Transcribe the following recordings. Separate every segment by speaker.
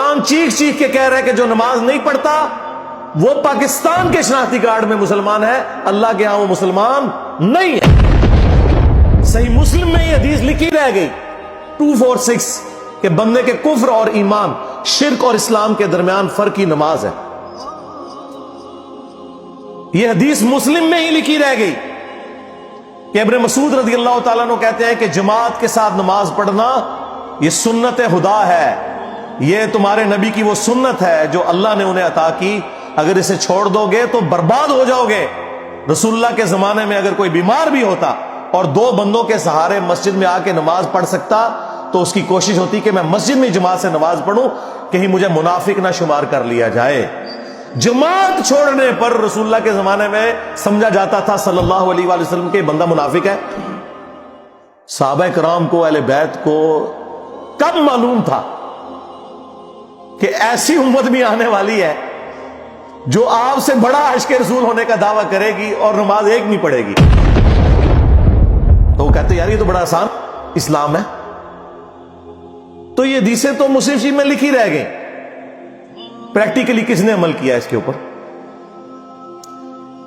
Speaker 1: قرآن چیخ چیخ کے کہہ رہا ہے کہ جو نماز نہیں پڑھتا وہ پاکستان کے شناختی کارڈ میں مسلمان ہے، اللہ کے ہاں وہ مسلمان نہیں ہے۔ صحیح مسلم میں یہ حدیث لکھی رہ گئی 246 کہ بندے کے کفر اور ایمان، شرک اور اسلام کے درمیان فرق کی نماز ہے۔ یہ حدیث مسلم میں ہی لکھی رہ گئی کہ ابن مسعود رضی اللہ تعالیٰ عنہ کہتے ہیں کہ جماعت کے ساتھ نماز پڑھنا یہ سنت خدا ہے، یہ تمہارے نبی کی وہ سنت ہے جو اللہ نے انہیں عطا کی، اگر اسے چھوڑ دو گے تو برباد ہو جاؤ گے۔ رسول اللہ کے زمانے میں اگر کوئی بیمار بھی ہوتا اور 2 بندوں کے سہارے مسجد میں آ کے نماز پڑھ سکتا تو اس کی کوشش ہوتی کہ میں مسجد میں جماعت سے نماز پڑھوں، کہیں مجھے منافق نہ شمار کر لیا جائے۔ جماعت چھوڑنے پر رسول اللہ کے زمانے میں سمجھا جاتا تھا صلی اللہ علیہ وآلہ وسلم کہ بندہ منافق ہے۔ صحابہ کرام کو، اہل بیت کو کب معلوم تھا کہ ایسی امت بھی آنے والی ہے جو آپ سے بڑا عاشق رسول ہونے کا دعویٰ کرے گی اور نماز ایک نہیں پڑھے گی؟ تو وہ کہتے یار یہ تو بڑا آسان اسلام ہے۔ تو یہ حدیثیں تو مسلم شریف میں لکھی رہ گئی، پریکٹیکلی کس نے عمل کیا اس کے اوپر؟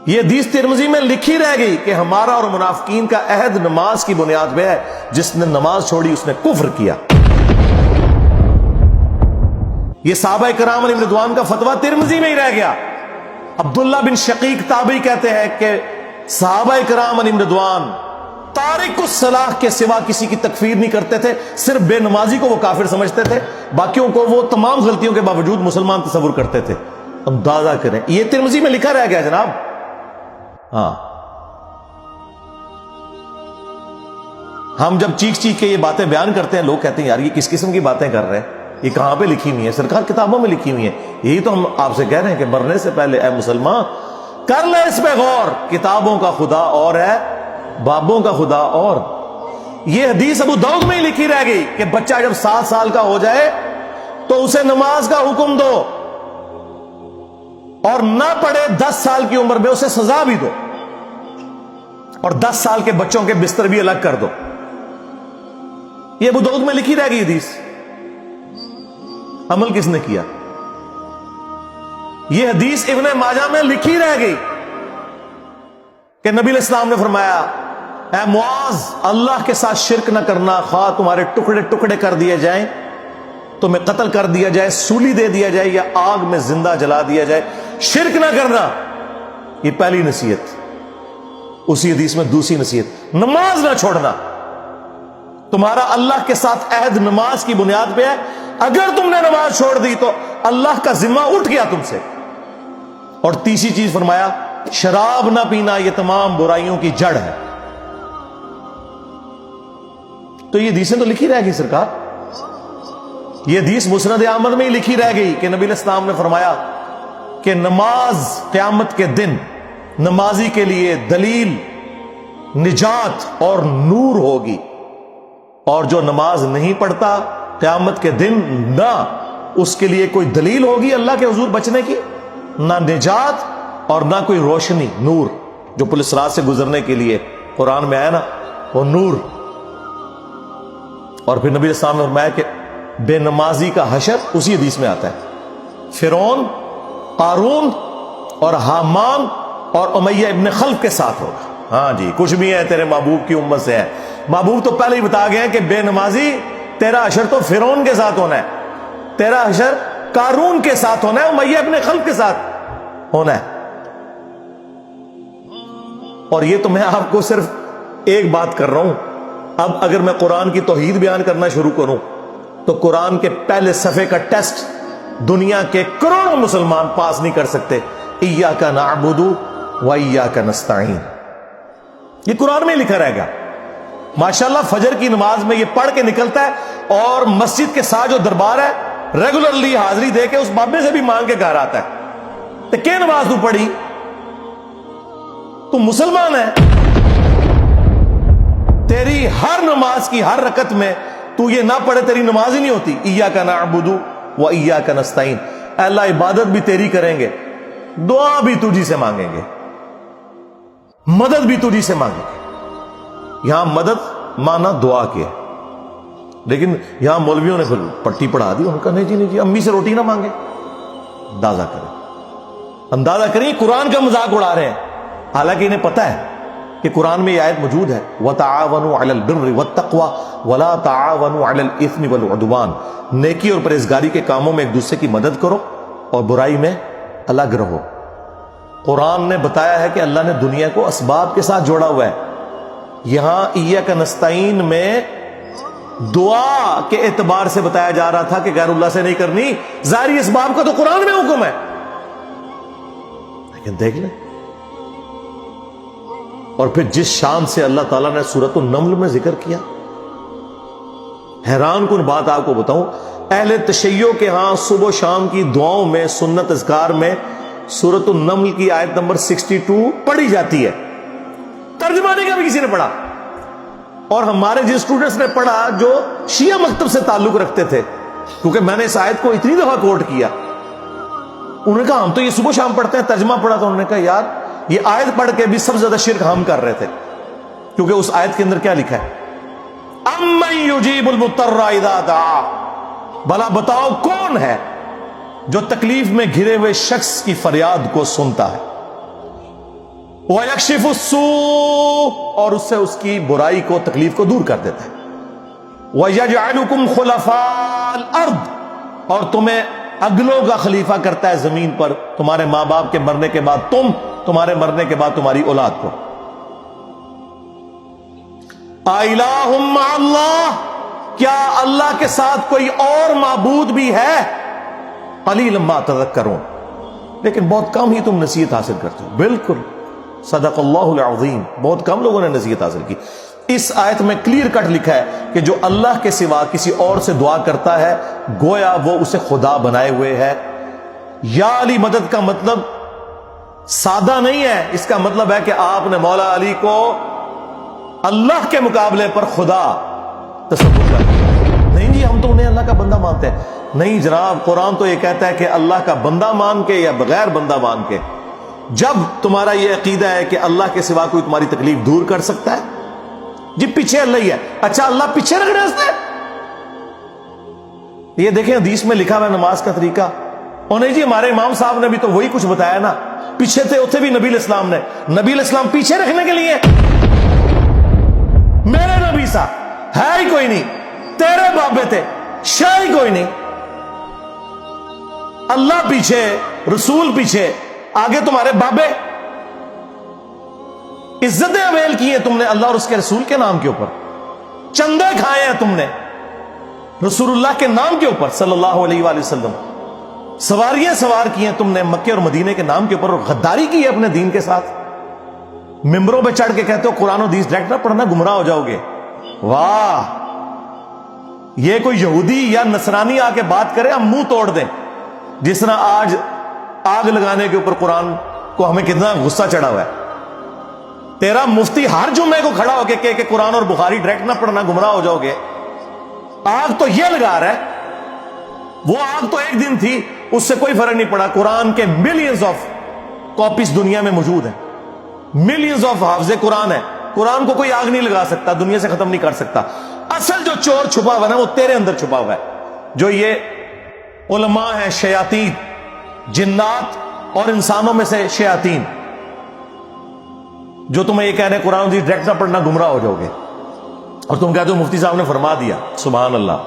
Speaker 1: یہ حدیث ترمذی میں لکھی رہ گئی کہ ہمارا اور منافقین کا عہد نماز کی بنیاد پہ ہے، جس نے نماز چھوڑی اس نے کفر کیا۔ یہ صحابہ کرام علیہ رضوان کا فتویٰ ترمذی میں ہی رہ گیا۔ عبداللہ بن شقیق تابعی کہتے ہیں کہ صحابہ کرام علیہ رضوان تارک الصلاح کے سوا کسی کی تکفیر نہیں کرتے تھے، صرف بے نمازی کو وہ کافر سمجھتے تھے، باقیوں کو وہ تمام غلطیوں کے باوجود مسلمان تصور کرتے تھے۔ اندازہ کریں، یہ ترمذی میں لکھا رہ گیا جناب۔ ہاں، ہم جب چیخ چیخ کے یہ باتیں بیان کرتے ہیں، لوگ کہتے ہیں یار یہ کس قسم کی باتیں کر رہے ہیں، یہ کہاں پہ لکھی ہوئی ہے؟ سرکار کتابوں میں لکھی ہوئی ہے۔ یہی تو ہم آپ سے کہہ رہے ہیں کہ مرنے سے پہلے اے مسلمان کر لے اس پہ غور، کتابوں کا خدا اور ہے، بابوں کا خدا اور۔ یہ حدیث ابو داؤد میں ہی لکھی رہ گئی کہ بچہ جب 7 سال کا ہو جائے تو اسے نماز کا حکم دو، اور نہ پڑھے 10 سال کی عمر میں اسے سزا بھی دو، اور 10 سال کے بچوں کے بستر بھی الگ کر دو۔ یہ ابو داؤد میں لکھی رہ گئی حدیث، عمل کس نے کیا؟ یہ حدیث ابن ماجہ میں لکھی رہ گئی کہ نبی علیہ السلام نے فرمایا اے معاذ، اللہ کے ساتھ شرک نہ کرنا، خواہ تمہارے ٹکڑے ٹکڑے کر دیے جائیں، تمہیں قتل کر دیا جائے، سولی دے دیا جائے، یا آگ میں زندہ جلا دیا جائے، شرک نہ کرنا۔ یہ پہلی نصیحت۔ اسی حدیث میں دوسری نصیحت، نماز نہ چھوڑنا۔ تمہارا اللہ کے ساتھ عہد نماز کی بنیاد پہ ہے، اگر تم نے نماز چھوڑ دی تو اللہ کا ذمہ اٹھ گیا تم سے۔ اور تیسری چیز فرمایا شراب نہ پینا، یہ تمام برائیوں کی جڑ ہے۔ تو یہ حدیثیں تو لکھی رہ گئی سرکار۔ یہ حدیث مسند احمد میں ہی لکھی رہ گئی کہ نبی علیہ السلام نے فرمایا کہ نماز قیامت کے دن نمازی کے لیے دلیل، نجات اور نور ہوگی، اور جو نماز نہیں پڑھتا قیامت کے دن نہ اس کے لیے کوئی دلیل ہوگی اللہ کے حضور بچنے کی، نہ نجات اور نہ کوئی روشنی، نور جو پولیس رات سے گزرنے کے لیے قرآن میں آیا نا، وہ نور۔ اور پھر نبی السلام نے فرمایا کہ بے نمازی کا حشر اسی حدیث میں آتا ہے، فرعون، قارون اور حامان اور امیہ ابن خلف کے ساتھ ہوگا۔ ہاں جی، کچھ بھی ہے تیرے محبوب کی امت سے ہے۔ محبوب تو پہلے ہی بتا گئے ہیں کہ بے نمازی تیرا حشر تو فرعون کے ساتھ ہونا ہے، تیرا حشر قارون کے ساتھ ہونا ہے، امیہ ابن خلف کے ساتھ ہونا ہے۔ اور یہ تو میں آپ کو صرف ایک بات کر رہا ہوں۔ اب اگر میں قرآن کی توحید بیان کرنا شروع کروں تو قرآن کے پہلے صفحے کا ٹیسٹ دنیا کے کروڑوں مسلمان پاس نہیں کر سکتے۔ ایاک نعبد و ایاک نستعین، یہ قرآن میں لکھا رہے گا۔ ماشاءاللہ فجر کی نماز میں یہ پڑھ کے نکلتا ہے، اور مسجد کے ساتھ جو دربار ہے ریگولرلی حاضری دے کے اس بابے سے بھی مانگ کے گھر آتا ہے۔ تو کیا نماز تو پڑھی؟ تو مسلمان ہے، تیری ہر نماز کی ہر رکعت میں تو یہ نہ پڑھے تیری نماز ہی نہیں ہوتی۔ ایاک نعبد و ایاک نستعین، اے اللہ عبادت بھی تیری کریں گے، دعا بھی تجھی سے مانگیں گے، مدد بھی تجھی سے مانگیں گے۔ یہاں مدد مانا دعا کیا، لیکن یہاں مولویوں نے پھر پٹی پڑھا دی، ان کا نہیں جی نہیں جی، امی سے روٹی نہ مانگے. اندازہ کریں قرآن کا مذاق اڑا رہے ہیں، حالانکہ انہیں پتہ ہے کہ قرآن میں یہ آیت موجود ہے وَتَعَاوَنُوا عَلَى الْبِرِّ وَالتَّقْوَى وَلَا تَعَاوَنُوا عَلَى الْإِثْمِ وَالْعُدْوَانِ. نیکی اور پرہیزگاری کے کاموں میں ایک دوسرے کی مدد کرو اور برائی میں الگ رہو. قرآن نے بتایا ہے کہ اللہ نے دنیا کو اسباب کے ساتھ جوڑا ہوا ہے. یہاں ایاک نستعین میں دعا کے اعتبار سے بتایا جا رہا تھا کہ غیر اللہ سے نہیں کرنی، ظاہری اسباب کا تو قرآن میں حکم ہے. لیکن دیکھ لیں، اور پھر جس شان سے اللہ تعالیٰ نے سورۃ النمل میں ذکر کیا، حیران کن بات آپ کو بتاؤں، اہل تشیع کے ہاں صبح و شام کی دعاؤں میں، سنت اذکار میں سورۃ النمل کی آیت نمبر 62 پڑھی جاتی ہے. ترجمہ نہیں کبھی کسی نے پڑھا، اور ہمارے جن اسٹوڈنٹس نے پڑھا جو شیعہ مکتب سے تعلق رکھتے تھے، کیونکہ میں نے اس آیت کو اتنی دفعہ کوٹ کیا، انہوں نے کہا ہم تو یہ صبح شام پڑھتے ہیں، ترجمہ پڑھا تو انہوں نے کہا یار یہ آیت پڑھ کے بھی سب سے زیادہ شرک ہم کر رہے تھے، کیونکہ اس آیت کے اندر کیا لکھا ہے؟ اَمَّن يُجِيبُ الْمُضْطَرَّ إِذَا دَعَاهُ، بھلا بتاؤ کون ہے جو تکلیف میں گھرے ہوئے شخص کی فریاد کو سنتا ہے، وَيَكْشِفُ السُّوءَ، اور اس سے اس کی برائی کو، تکلیف کو دور کر دیتا ہے، وَيَجْعَلُكُمْ خُلَفَاءَ الْأَرْضِ، اور تمہیں اگلوں کا خلیفہ کرتا ہے زمین پر، تمہارے ماں باپ کے مرنے کے بعد تم، تمہارے مرنے کے بعد تمہاری اولاد کو. اِلَٰهٌ مَّعَ اللَّهِ، کیا اللہ کے ساتھ کوئی اور معبود بھی ہے؟ قَلِيلًا مَّا تَذَكَّرُونَ، لیکن بہت کم ہی تم نصیحت حاصل کرتے ہو. بالکل صدق اللہ العظیم، بہت کم لوگوں نے نصیحت حاصل کی. اس آیت میں کلیئر کٹ لکھا ہے کہ جو اللہ کے سوا کسی اور سے دعا کرتا ہے گویا وہ اسے خدا بنائے ہوئے ہے. یا علی مدد کا مطلب سادہ نہیں ہے، اس کا مطلب ہے کہ آپ نے مولا علی کو اللہ کے مقابلے پر خدا تصور کر دیا. نہیں جی ہم تو انہیں اللہ کا بندہ مانتے ہیں. نہیں جناب، قرآن تو یہ کہتا ہے کہ اللہ کا بندہ مان کے یا بغیر بندہ مان کے. جب تمہارا یہ عقیدہ ہے کہ اللہ کے سوا کوئی تمہاری تکلیف دور کر سکتا ہے، جی پیچھے اللہ ہی ہے، اچھا اللہ پیچھے رکھ رہے ہیں. یہ دیکھیں حدیث میں لکھا ہوا ہے نماز کا طریقہ. اور نہیں جی ہمارے امام صاحب نے بھی تو وہی کچھ بتایا نا، پیچھے تھے اتنے بھی نبی علیہ السلام نے، نبی علیہ السلام پیچھے رکھنے کے لیے. میرے نبی صاحب ہے ہی کوئی نہیں، تیرے بابے تھے شاہ ہی کوئی نہیں. اللہ پیچھے، رسول پیچھے، آگے تمہارے بابے. عزتیں اویل کی ہیں تم نے اللہ اور اس کے رسول کے نام کے اوپر، چندے کھائے ہیں تم نے رسول اللہ کے نام کے اوپر صلی اللہ علیہ وآلہ وسلم، سواریاں سوار کی ہیں تم نے مکے اور مدینے کے نام کے اوپر، اور غداری کی ہے اپنے دین کے ساتھ. ممبروں پہ چڑھ کے کہتے ہو قرآن و حدیث ڈائریکٹ نہ پڑھنا، گمراہ ہو جاؤ گے. واہ، یہ کوئی یہودی یا نصرانی آ کے بات کرے ہم منہ توڑ دیں. جس طرح آج آگ لگانے کے اوپر قرآن کو ہمیں کتنا غصہ چڑھا ہوا ہے. تیرا مفتی ہر جمعے کو کھڑا ہو کے کہ قرآن اور بخاری ڈائریکٹ نہ پڑھنا، گمراہ ہو جاؤ گے. آگ تو یہ لگا رہا ہے، وہ آگ تو ایک دن تھی، اس سے کوئی فرق نہیں پڑا. قرآن کے ملینز آف کاپیز دنیا میں موجود ہیں، ملینز آف حافظ قرآن ہے. قرآن کو کوئی آگ نہیں لگا سکتا، دنیا سے ختم نہیں کر سکتا. اصل جو چور چھپا ہوا ہے وہ تیرے اندر چھپا ہوا ہے. جو یہ علماء ہیں شیاطین، جنات اور انسانوں میں سے شیاطین، جو تمہیں یہ کہہ رہے ہیں قرآن ڈائریکٹ نہ پڑھنا، گمراہ ہو جاؤ گے. اور تم کہتے ہو مفتی صاحب نے فرما دیا. سبحان اللہ.